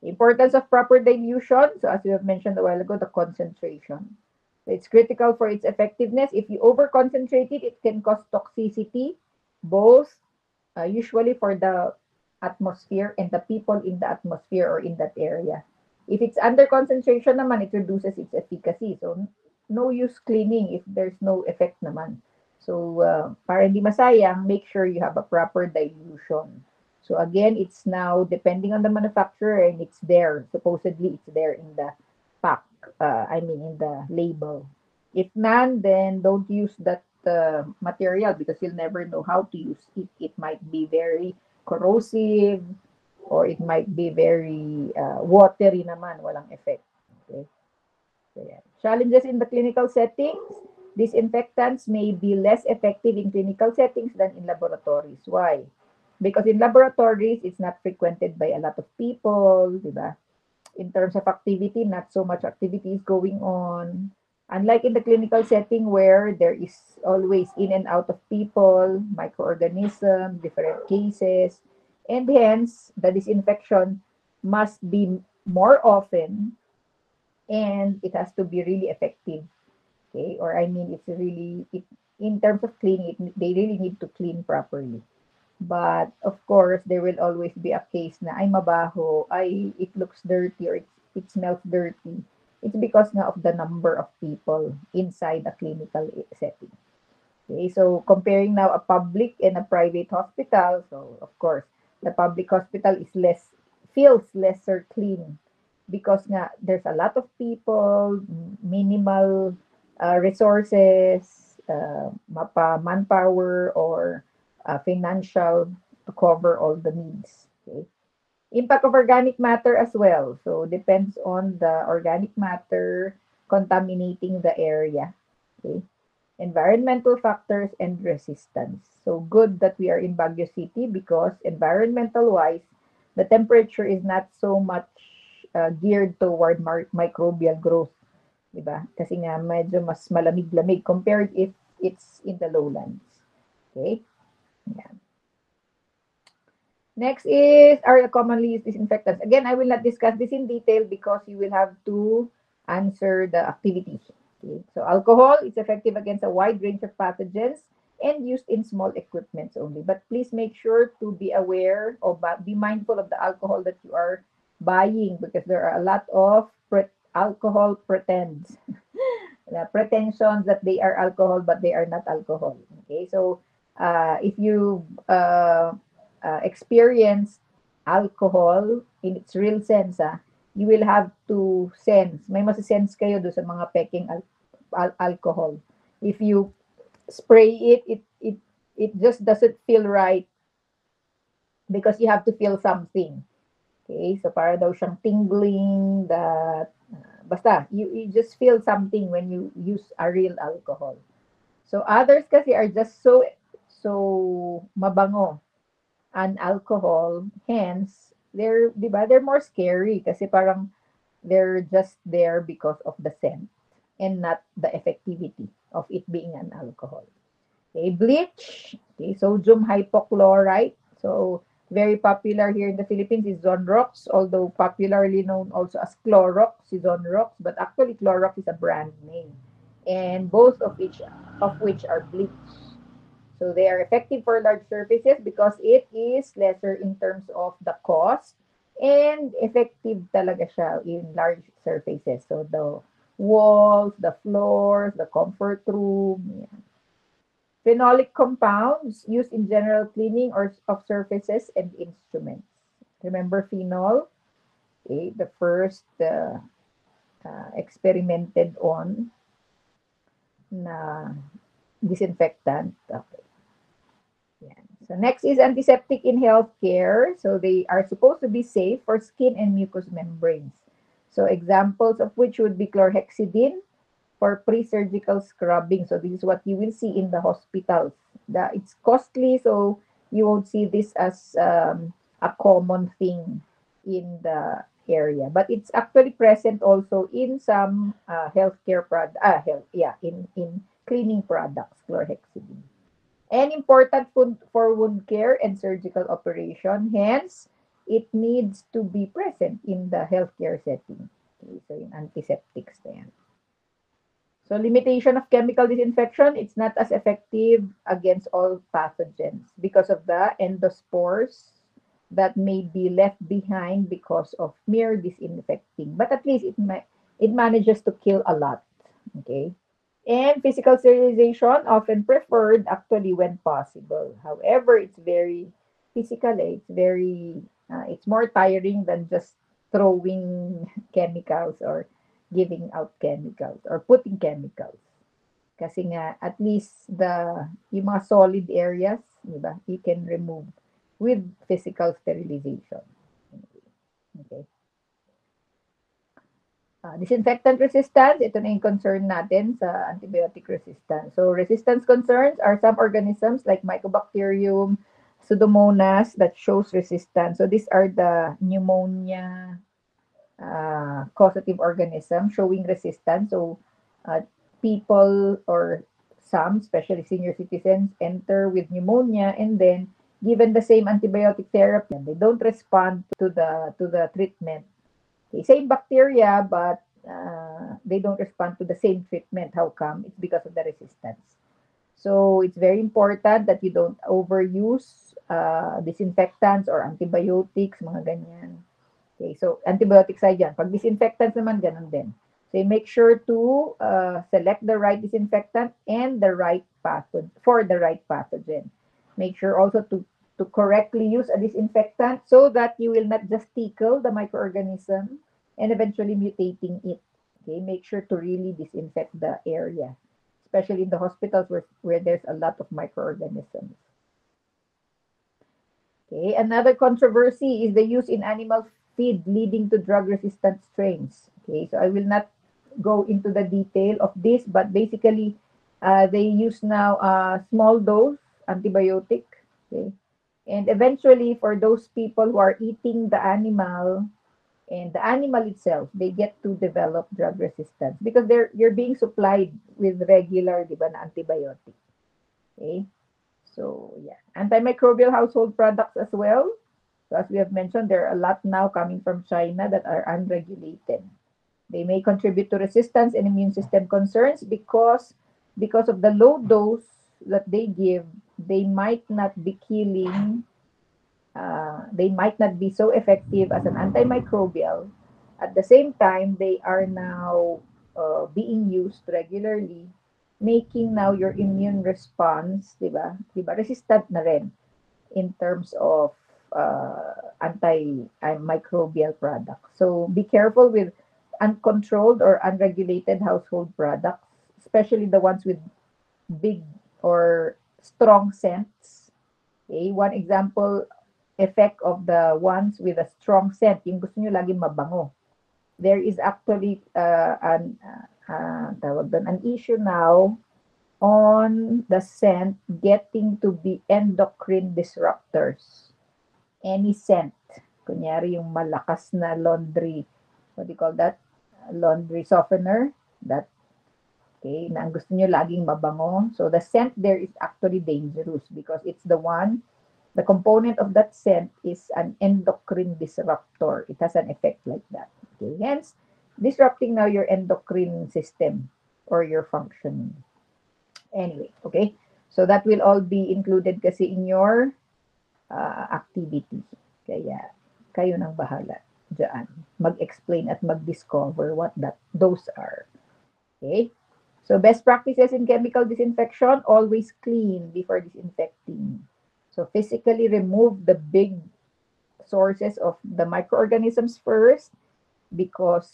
Importance of proper dilution. So as we have mentioned a while ago, the concentration. So it's critical for its effectiveness. If you over-concentrate it, it can cause toxicity, both usually for the atmosphere and the people in the atmosphere or in that area. If it's under concentration naman, it reduces its efficacy. So no use cleaning if there's no effect naman. So para hindi masayang, make sure you have a proper dilution. So again, it's now depending on the manufacturer and it's there. Supposedly, it's there in the pack. In the label. If none, then don't use that material because you'll never know how to use it. It might be very corrosive or it might be very watery naman, walang effect. Okay. So, yeah. Challenges in the clinical settings. Disinfectants may be less effective in clinical settings than in laboratories. Why? Because in laboratories, it's not frequented by a lot of people, di ba? In terms of activity, not so much activity is going on. Unlike in the clinical setting where there is always in and out of people, microorganisms, different cases, and hence the disinfection must be more often and it has to be really effective. Okay, or I mean, it's really in terms of cleaning, they really need to clean properly. But of course, there will always be a case na ay mabaho, ay it looks dirty or it smells dirty. It's because nga of the number of people inside a clinical setting. Okay, so comparing now a public and a private hospital, so of course, the public hospital is less feels lesser clean because nga there's a lot of people, minimal resources, mapa manpower or financial to cover all the needs. Okay. Impact of organic matter as well. So depends on the organic matter contaminating the area. Okay. Environmental factors and resistance. So good that we are in Baguio City because environmental wise, the temperature is not so much geared toward microbial growth. Diba? Kasi nga medyo mas malamig-lamig compared if it's in the lowlands. Okay? Yeah. Next is our commonly used disinfectants. Again, I will not discuss this in detail because you will have to answer the activity. Okay. So alcohol is effective against a wide range of pathogens and used in small equipments only. But please make sure to be aware or be mindful of the alcohol that you are buying because there are a lot of alcohol pretends. Pretensions that they are alcohol but they are not alcohol. Okay, so if you experience alcohol in its real sense, you will have to sense. May masisense kayo do sa mga peking alcohol. If you spray it just doesn't feel right because you have to feel something. Okay, so para daw siyang tingling that basta you just feel something when you use a real alcohol. So others kasi are just so mabango and alcohol, hence they're 'di ba they're more scary kasi parang they're just there because of the scent and not the effectivity of it being an alcohol. Okay, bleach, okay, sodium hypochlorite. So very popular here in the Philippines is Zonrox, although popularly known also as Clorox, is Zonrox, but actually Clorox is a brand name. And both of which are bleach. So they are effective for large surfaces because it is lesser in terms of the cost and effective talaga siya in large surfaces. So the walls, the floors, the comfort room. Yeah. Phenolic compounds used in general cleaning or of surfaces and instruments. Remember phenol? Okay, the first experimented on na disinfectant. Okay. Yan. So next is antiseptic in healthcare. So they are supposed to be safe for skin and mucous membranes. So examples of which would be chlorhexidine for pre-surgical scrubbing. So this is what you will see in the hospitals. It's costly, so you won't see this as a common thing in the area. But it's actually present also in some healthcare product. In cleaning products, chlorhexidine. And important food for wound care and surgical operation. Hence, it needs to be present in the healthcare setting. Okay, so in antiseptics na yan. So limitation of chemical disinfection, it's not as effective against all pathogens because of the endospores that may be left behind because of mere disinfecting. But at least it manages to kill a lot. Okay. And physical sterilization often preferred actually when possible. However, it's very physically, it's more tiring than just throwing chemicals or giving out chemicals or putting chemicals. Kasi nga, at least yung mga solid areas, di ba, you can remove with physical sterilization. Okay. Disinfectant resistance, ito na yung concern natin sa antibiotic resistance. So resistance concerns are some organisms like Mycobacterium, Pseudomonas that shows resistance. So these are the pneumonia causative organism showing resistance. So people or some, especially senior citizens, enter with pneumonia and then given the same antibiotic therapy, they don't respond to the treatment. Okay, same bacteria, but they don't respond to the same treatment. How come? It's because of the resistance. So it's very important that you don't overuse disinfectants or antibiotics, mga ganyan. Okay, so antibiotics ay dyan. Pag disinfectants naman, ganun din. So you make sure to select the right disinfectant and the right pathogen for the right pathogen. Make sure also to correctly use a disinfectant so that you will not just tickle the microorganism and eventually mutating it. Okay, make sure to really disinfect the area, especially in the hospitals where there's a lot of microorganisms. Okay, another controversy is the use in animal feed leading to drug-resistant strains. Okay, so I will not go into the detail of this, but basically, they use now a small dose antibiotic. Okay, and eventually, for those people who are eating the animal and the animal itself, they get to develop drug resistance because you're being supplied with regular, di ba, na antibiotic. Okay, so yeah, antimicrobial household products as well. So as we have mentioned, there are a lot now coming from China that are unregulated. They may contribute to resistance and immune system concerns because of the low dose that they give, they might not be killing, they might not be so effective as an antimicrobial. At the same time, they are now being used regularly, making now your immune response, di ba? Di ba? Resistant na rin in terms of antimicrobial products. So be careful with uncontrolled or unregulated household products, especially the ones with big or strong scents. Okay, one example effect of the ones with a strong scent, yung gusto nyo laging mabango. There is actually tawag doon, an issue now on the scent getting to be endocrine disruptors. Any scent, kunyari yung malakas na laundry, what do you call that? Laundry softener, that, okay, na ang gusto nyo laging mabango. So the scent there is actually dangerous because it's the component of that scent is an endocrine disruptor. It has an effect like that. Okay, hence, disrupting now your endocrine system or your functioning. Anyway, okay? So that will all be included kasi in your activity. Kaya, kayo nang bahala dyan. Mag-explain at mag-discover what those are. Okay? So best practices in chemical disinfection, always clean before disinfecting. So physically remove the big sources of the microorganisms first because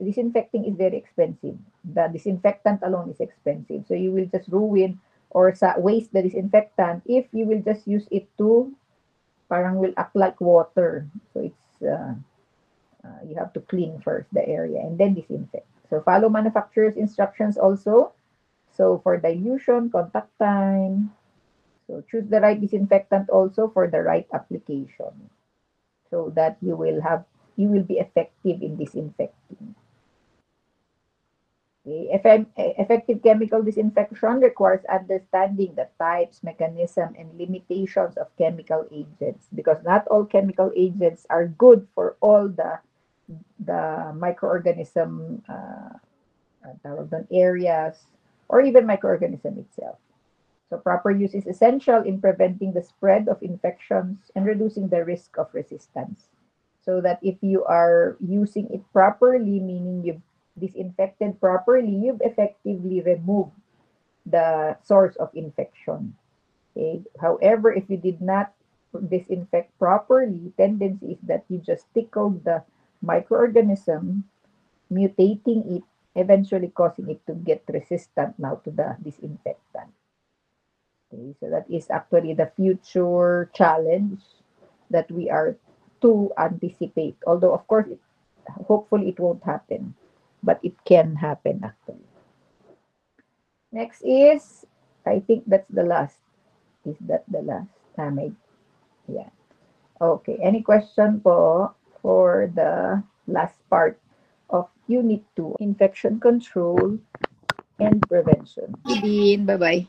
disinfecting is very expensive. The disinfectant alone is expensive. So you will just ruin or waste the disinfectant if you will just use it to parang will act like water. So it's you have to clean first the area and then disinfect. So follow manufacturer's instructions also. So for dilution, contact time. So choose the right disinfectant also for the right application so that you will be effective in disinfecting. Okay. Effective chemical disinfection requires understanding the types, mechanism, and limitations of chemical agents because not all chemical agents are good for all the microorganism areas or even microorganism itself. So proper use is essential in preventing the spread of infections and reducing the risk of resistance. So that if you are using it properly, meaning you've disinfected properly, you've effectively removed the source of infection. Okay. However, if you did not disinfect properly, tendency is that you just tickled the microorganism, mutating it, eventually causing it to get resistant now to the disinfectant. Okay, so that is actually the future challenge that we are to anticipate. Although, of course, hopefully it won't happen, but it can happen actually. Next is, I think that's the last. Is that the last? Yeah. Okay. Any question po for the last part of Unit 2, Infection Control and Prevention? Dean, bye-bye.